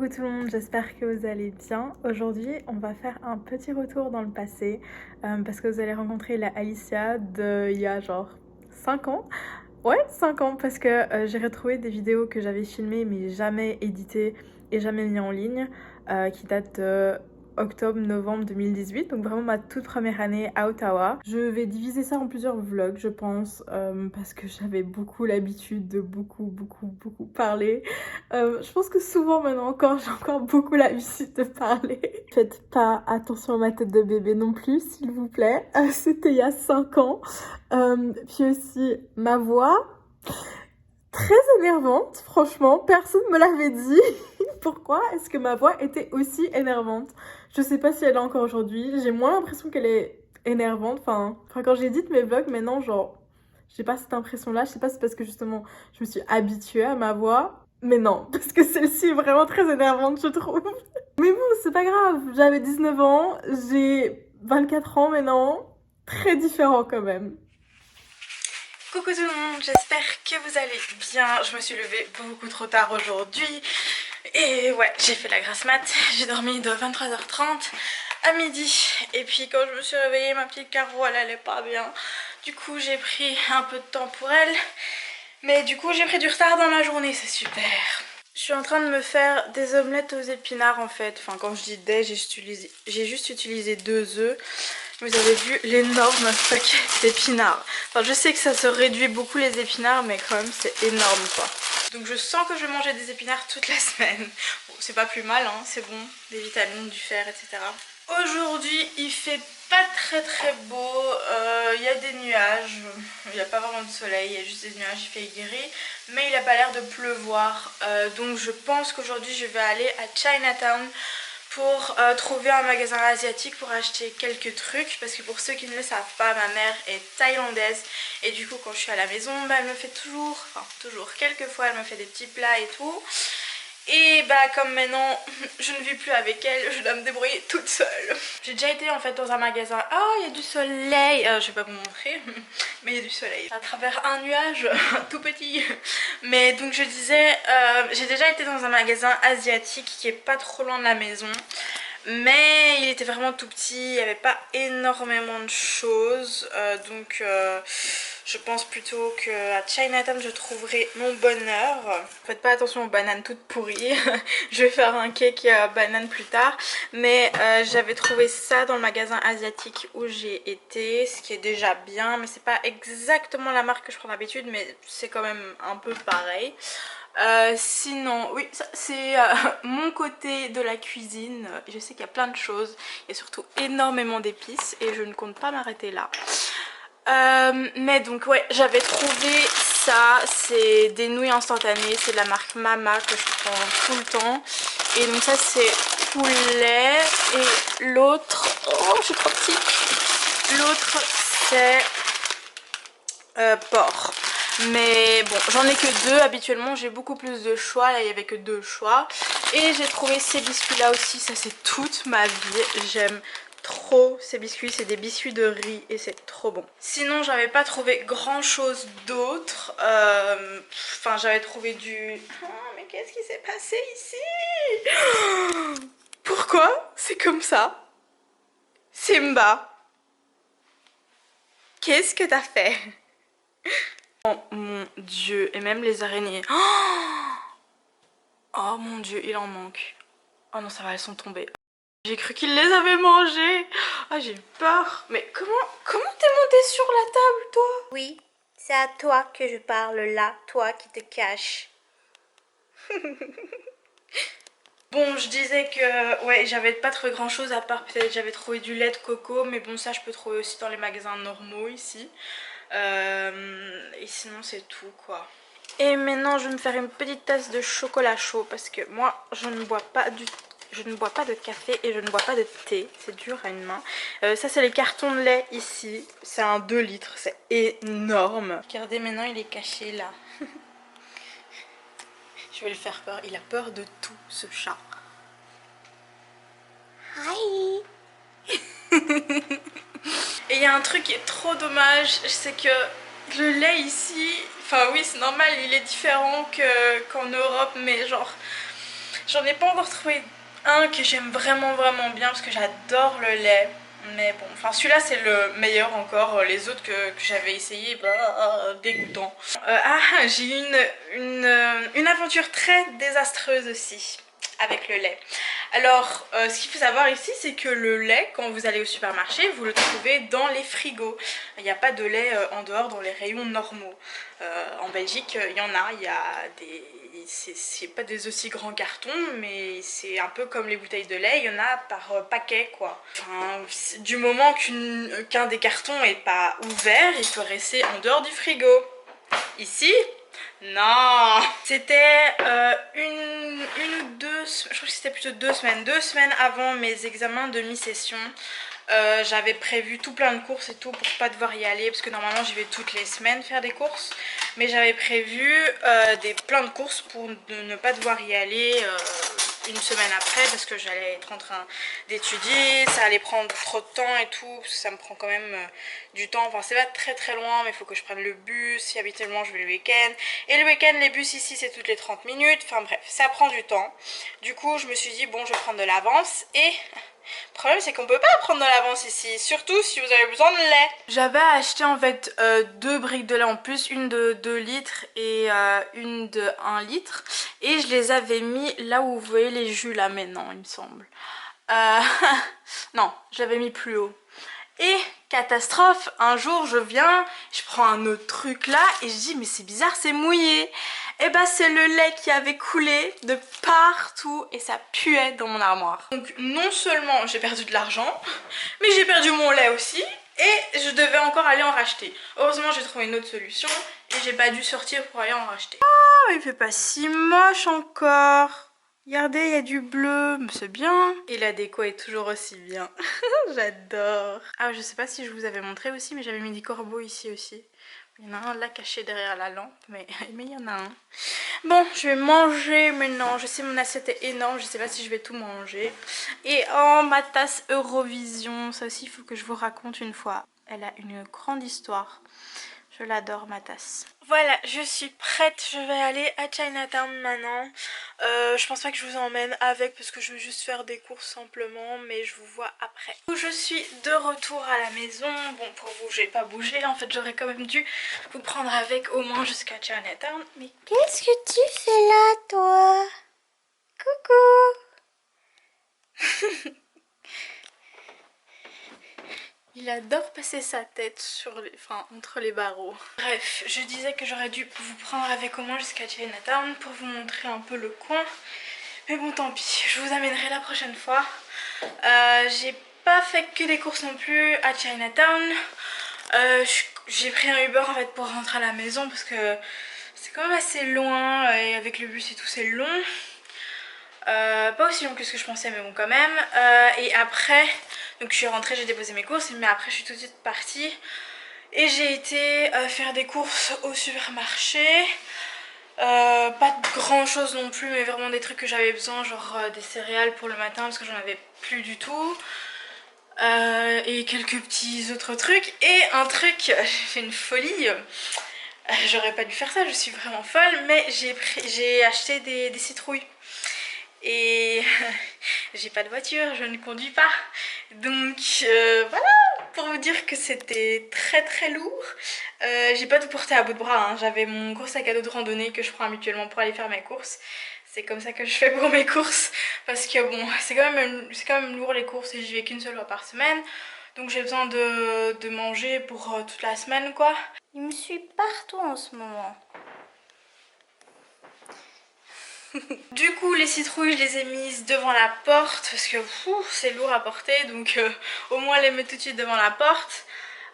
Coucou tout le monde, j'espère que vous allez bien. Aujourd'hui, on va faire un petit retour dans le passé parce que vous allez rencontrer la Alicia d'il y a genre 5 ans. Ouais, 5 ans parce que j'ai retrouvé des vidéos que j'avais filmées mais jamais éditées et jamais mis en ligne qui datent de octobre-novembre 2018, donc vraiment ma toute première année à Ottawa. Je vais diviser ça en plusieurs vlogs, je pense, parce que j'avais beaucoup l'habitude de beaucoup parler. Je pense que souvent maintenant encore, j'ai encore beaucoup l'habitude de parler. Faites pas attention à ma tête de bébé non plus, s'il vous plaît. C'était il y a 5 ans. Puis aussi ma voix, très énervante, franchement, personne me l'avait dit. Pourquoi est-ce que ma voix était aussi énervante? Je sais pas si elle est encore aujourd'hui, j'ai moins l'impression qu'elle est énervante, enfin quand j'édite mes vlogs maintenant, genre, j'ai pas cette impression-là, je sais pas si c'est parce que justement je me suis habituée à ma voix, mais non, parce que celle-ci est vraiment très énervante, je trouve. Mais bon, c'est pas grave, j'avais 19 ans, j'ai 24 ans maintenant, très différent quand même. Coucou tout le monde, j'espère que vous allez bien. Je me suis levée beaucoup trop tard aujourd'hui. Et ouais, j'ai fait la grasse mat. J'ai dormi de 23h30 à midi. Et puis quand je me suis réveillée, ma petite Caro, elle allait pas bien. Du coup, j'ai pris un peu de temps pour elle. Mais du coup, j'ai pris du retard dans la journée, c'est super. Je suis en train de me faire des omelettes aux épinards en fait. Enfin, quand je dis des, j'ai juste utilisé 2 œufs. Vous avez vu l'énorme paquet d'épinards. Enfin, je sais que ça se réduit beaucoup les épinards, mais quand même c'est énorme quoi. Donc je sens que je vais manger des épinards toute la semaine. Bon, c'est pas plus mal, hein, c'est bon, des vitamines, du fer, etc. Aujourd'hui, il fait pas très beau, il y a des nuages, il n'y a pas vraiment de soleil, il y a juste des nuages, il fait gris, mais il n'a pas l'air de pleuvoir. Donc je pense qu'aujourd'hui je vais aller à Chinatown pour trouver un magasin asiatique pour acheter quelques trucs, parce que pour ceux qui ne le savent pas, ma mère est thaïlandaise et du coup quand je suis à la maison, bah, elle me fait toujours, quelquefois elle me fait des petits plats et tout. Et bah comme maintenant je ne vis plus avec elle, je dois me débrouiller toute seule. J'ai déjà été en fait dans un magasin. Oh, il y a du soleil, je vais pas vous montrer, mais il y a du soleil à travers un nuage tout petit. Mais donc je disais, j'ai déjà été dans un magasin asiatique qui est pas trop loin de la maison, mais il était vraiment tout petit, il n'y avait pas énormément de choses, donc je pense plutôt qu'à Chinatown je trouverai mon bonheur. Faites pas attention aux bananes toutes pourries. Je vais faire un cake banane plus tard. Mais j'avais trouvé ça dans le magasin asiatique où j'ai été, ce qui est déjà bien, mais c'est pas exactement la marque que je prends d'habitude, mais c'est quand même un peu pareil. Sinon, oui, c'est mon côté de la cuisine. Je sais qu'il y a plein de choses, il y a surtout énormément d'épices et je ne compte pas m'arrêter là. Mais donc ouais, j'avais trouvé ça, c'est des nouilles instantanées, c'est de la marque Mama que je prends tout le temps. Et donc ça c'est poulet et l'autre, oh je suis trop petite, l'autre c'est porc. Mais bon, j'en ai que 2, habituellement j'ai beaucoup plus de choix, là il n'y avait que 2 choix. Et j'ai trouvé ces biscuits là aussi, ça c'est toute ma vie, j'aime trop ces biscuits, c'est des biscuits de riz et c'est trop bon. Sinon j'avais pas trouvé grand chose d'autre, enfin j'avais trouvé du... Oh mais qu'est-ce qui s'est passé ici? Pourquoi c'est comme ça? Simba, qu'est-ce que t'as fait? Oh mon dieu, et même les araignées. Oh mon dieu, il en manque. Oh non, ça va, elles sont tombées. J'ai cru qu'il les avait mangées. Ah, j'ai eu peur. Mais comment t'es montée sur la table, toi? Oui, c'est à toi que je parle là, toi qui te caches. Bon, je disais que ouais, j'avais pas trouvé grand chose à part peut-être j'avais trouvé du lait de coco, mais bon, ça je peux trouver aussi dans les magasins normaux ici. Et sinon, c'est tout quoi. Et maintenant, je vais me faire une petite tasse de chocolat chaud parce que moi, je ne bois pas de café et je ne bois pas de thé, c'est dur à une main. Ça c'est les cartons de lait ici, c'est un 2 litres, c'est énorme. Regardez maintenant il est caché là. Je vais lui faire peur, il a peur de tout ce chat. Hi. Et il y a un truc qui est trop dommage, c'est que le lait ici, enfin oui c'est normal, il est différent qu'en Europe, mais genre J'en ai pas encore trouvé un que j'aime vraiment bien parce que j'adore le lait. Mais bon, enfin celui-là c'est le meilleur encore. Les autres que j'avais essayé, bah, dégoûtant. J'ai eu une aventure très désastreuse aussi avec le lait. Alors, ce qu'il faut savoir ici, c'est que le lait, quand vous allez au supermarché, vous le trouvez dans les frigos. Il n'y a pas de lait en dehors dans les rayons normaux. En Belgique, il y en a. Il y a des... C'est pas des aussi grands cartons, mais c'est un peu comme les bouteilles de lait. Il y en a par paquet, quoi. Enfin, du moment qu'un des cartons n'est pas ouvert, il peut rester en dehors du frigo. Ici, non, c'était une ou deux, je crois que c'était plutôt 2 semaines. 2 semaines avant mes examens de mi-session. J'avais prévu tout plein de courses et tout pour pas devoir y aller parce que normalement j'y vais toutes les semaines faire des courses. Mais j'avais prévu plein de courses pour ne pas devoir y aller une semaine après parce que j'allais être en train d'étudier, ça allait prendre trop de temps et tout, parce que ça me prend quand même du temps. Enfin c'est pas très loin mais il faut que je prenne le bus, si habituellement je vais le week-end. Et le week-end les bus ici c'est toutes les 30 minutes, enfin bref ça prend du temps. Du coup je me suis dit bon je vais prendre de l'avance et... Le problème c'est qu'on peut pas prendre de l'avance ici, surtout si vous avez besoin de lait. J'avais acheté en fait 2 briques de lait en plus, une de 2 litres et une de 1 litre. Et je les avais mis là où vous voyez les jus là maintenant il me semble. Non, j'avais mis plus haut. Et catastrophe, un jour je viens, je prends un autre truc là et je dis mais c'est bizarre, c'est mouillé. Et bah c'est le lait qui avait coulé de partout et ça puait dans mon armoire. Donc non seulement j'ai perdu de l'argent, mais j'ai perdu mon lait aussi et je devais encore aller en racheter. Heureusement j'ai trouvé une autre solution et j'ai pas dû sortir pour aller en racheter. Oh il fait pas si moche encore. Regardez, il y a du bleu, c'est bien. Et la déco est toujours aussi bien. J'adore. Ah, je sais pas si je vous avais montré aussi, mais j'avais mis des corbeaux ici aussi. Il y en a un là caché derrière la lampe, mais il y en a un. Bon, je vais manger maintenant. Je sais, mon assiette est énorme, je sais pas si je vais tout manger. Et oh, ma tasse Eurovision, ça aussi, il faut que je vous raconte une fois. Elle a une grande histoire. Je l'adore ma tasse. Voilà, je suis prête, je vais aller à Chinatown maintenant. Je pense pas que je vous emmène avec parce que je vais juste faire des courses simplement, mais je vous vois après. Je suis de retour à la maison. Bon, pour vous, j'ai pas bougé. En fait, j'aurais quand même dû vous prendre avec au moins jusqu'à Chinatown. Mais qu'est-ce que tu fais là, toi? Coucou. Il adore passer sa tête entre les barreaux. Bref, je disais que j'aurais dû vous prendre avec au moins jusqu'à Chinatown pour vous montrer un peu le coin. Mais bon, tant pis, je vous amènerai la prochaine fois. J'ai pas fait que des courses non plus à Chinatown. J'ai pris un Uber en fait pour rentrer à la maison parce que c'est quand même assez loin et avec le bus et tout c'est long. Pas aussi long que ce que je pensais mais bon quand même. Et après, donc je suis rentrée, j'ai déposé mes courses mais après je suis tout de suite partie. Et j'ai été faire des courses au supermarché. Pas de grand chose non plus mais vraiment des trucs que j'avais besoin, genre des céréales pour le matin parce que j'en avais plus du tout. Et quelques petits autres trucs. Et un truc, j'ai fait une folie. J'aurais pas dû faire ça, je suis vraiment folle. Mais j'ai acheté des citrouilles. Et j'ai pas de voiture, je ne conduis pas. Donc voilà, pour vous dire que c'était très lourd. J'ai pas tout porté à bout de bras, hein. J'avais mon gros sac à dos de randonnée que je prends habituellement pour aller faire mes courses. C'est comme ça que je fais pour mes courses. Parce que bon, c'est quand même lourd les courses et j'y vais qu'une seule fois par semaine. Donc j'ai besoin de manger pour toute la semaine quoi. Il me suit partout en ce moment. Du coup les citrouilles je les ai mises devant la porte parce que c'est lourd à porter donc au moins les mettre tout de suite devant la porte.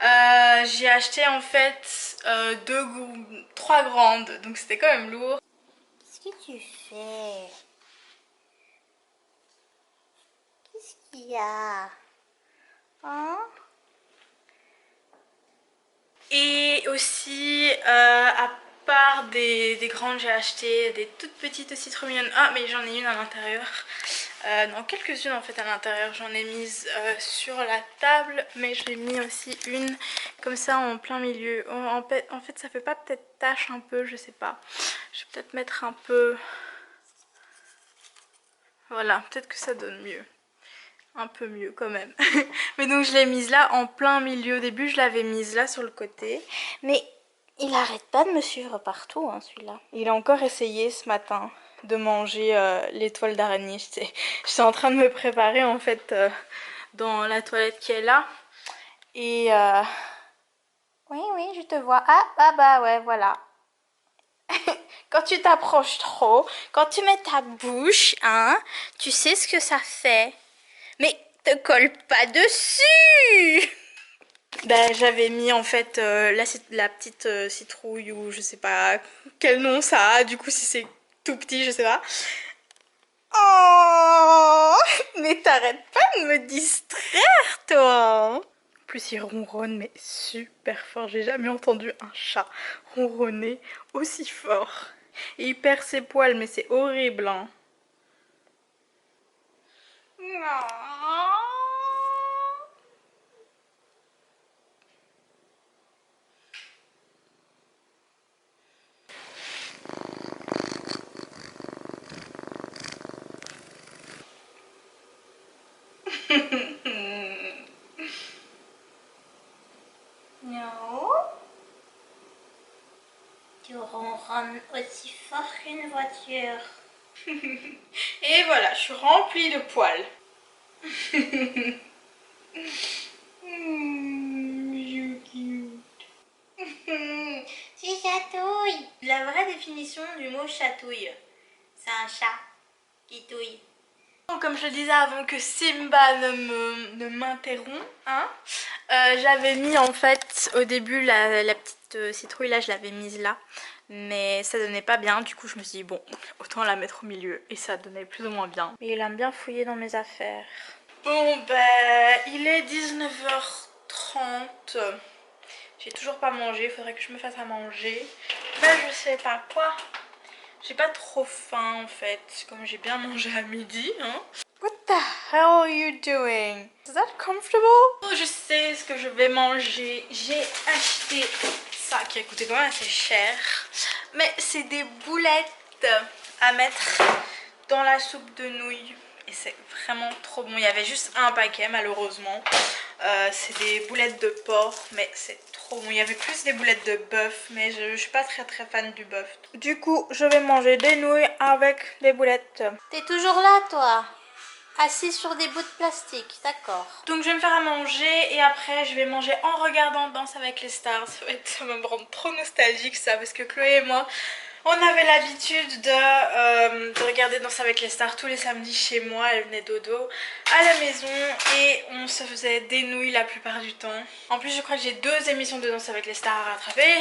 J'ai acheté en fait 3 grandes donc c'était quand même lourd. Qu'est-ce que tu fais? Qu'est-ce qu'il y a? Hein? Et aussi à part des grandes j'ai acheté des toutes petites aussi trop mignonnes. Ah mais j'en ai une à l'intérieur. Non, quelques-unes en fait à l'intérieur. J'en ai mise sur la table mais j'ai mis aussi une comme ça en plein milieu. En fait ça fait pas peut-être tache un peu, je sais pas. Je vais peut-être mettre un peu... Voilà, peut-être que ça donne mieux. Un peu mieux quand même. Mais donc je l'ai mise là en plein milieu. Au début je l'avais mise là sur le côté. Mais il arrête pas de me suivre partout, hein, celui-là. Il a encore essayé ce matin de manger les toiles d'araignée. J'étais en train de me préparer en fait dans la toilette qui est là. Et Oui, oui, je te vois. Ah, bah ouais, voilà. Quand tu t'approches trop, quand tu mets ta bouche, hein, tu sais ce que ça fait. Mais te colle pas dessus! ben, j'avais mis en fait la petite citrouille ou je sais pas quel nom ça a. Du coup si c'est tout petit je sais pas. Oh, mais t'arrêtes pas de me distraire toi. En plus il ronronne mais super fort. J'ai jamais entendu un chat ronronner aussi fort. Et il perd ses poils mais c'est horrible hein. Non. Tu ronronnes aussi fort qu'une voiture. Et voilà, je suis remplie de poils. Tu chatouilles. La vraie définition du mot chatouille, c'est un chat qui touille. Comme je le disais avant que Simba ne m'interrompt, hein, j'avais mis en fait au début la petite citrouille là, je l'avais mise là, mais ça donnait pas bien, du coup je me suis dit bon, autant la mettre au milieu et ça donnait plus ou moins bien. Mais il aime bien fouiller dans mes affaires. Bon ben, il est 19h30, j'ai toujours pas mangé, il faudrait que je me fasse à manger, mais je sais pas quoi. J'ai pas trop faim en fait, comme j'ai bien mangé à midi, hein. What the hell are you doing? Is that comfortable? Oh, je sais ce que je vais manger. J'ai acheté ça qui a coûté quand même assez cher. Mais c'est des boulettes à mettre dans la soupe de nouilles. Et c'est vraiment trop bon. Il y avait juste un paquet malheureusement. C'est des boulettes de porc, mais c'est trop bon. Il y avait plus des boulettes de bœuf, mais je suis pas très fan du bœuf. Du coup, je vais manger des nouilles avec des boulettes. T'es toujours là, toi? Assis sur des bouts de plastique, d'accord. Donc je vais me faire à manger et après je vais manger en regardant Danse avec les stars. Ça va me rendre trop nostalgique ça, parce que Chloé et moi on avait l'habitude de regarder Danse avec les stars tous les samedis chez moi. Elle venait dodo à la maison et on se faisait des nouilles la plupart du temps. En plus je crois que j'ai 2 émissions de Danse avec les stars à rattraper.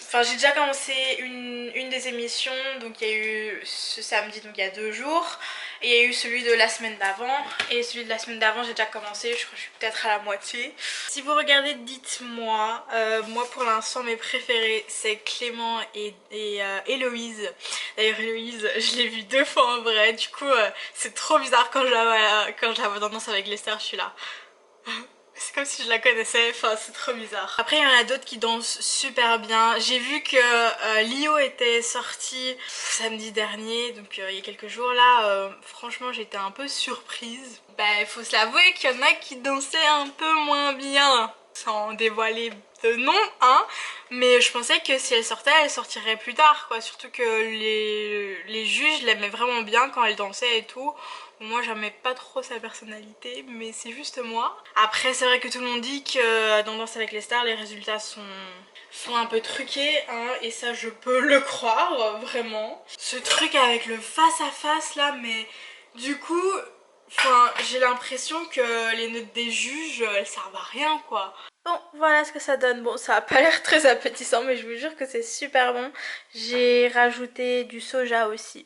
Enfin j'ai déjà commencé une des émissions, donc il y a eu ce samedi, donc il y a 2 jours. Et il y a eu celui de la semaine d'avant. Et celui de la semaine d'avant j'ai déjà commencé, je crois que je suis peut-être à la moitié. Si vous regardez, dites-moi. Moi pour l'instant mes préférés c'est Clément et Héloïse. D'ailleurs Héloïse je l'ai vue 2 fois en vrai. Du coup c'est trop bizarre quand je la vois dans Danse avec les stars, je suis là. C'est comme si je la connaissais, enfin c'est trop bizarre. Après il y en a d'autres qui dansent super bien. J'ai vu que Lio était sorti samedi dernier, donc il y a quelques jours là. Franchement j'étais un peu surprise. Bah il faut se l'avouer qu'il y en a qui dansaient un peu moins bien, sans dévoiler de nom hein. Mais je pensais que si elle sortait, elle sortirait plus tard quoi. Surtout que les juges l'aimaient vraiment bien quand elle dansait et tout. Moi j'aimais pas trop sa personnalité, mais c'est juste moi. Après c'est vrai que tout le monde dit que dans Danse avec les stars les résultats sont un peu truqués hein, et ça je peux le croire vraiment. Ce truc avec le face à face là, mais du coup enfin, j'ai l'impression que les notes des juges elles servent à rien quoi. Bon voilà ce que ça donne. Bon ça a pas l'air très appétissant mais je vous jure que c'est super bon. J'ai rajouté du soja aussi.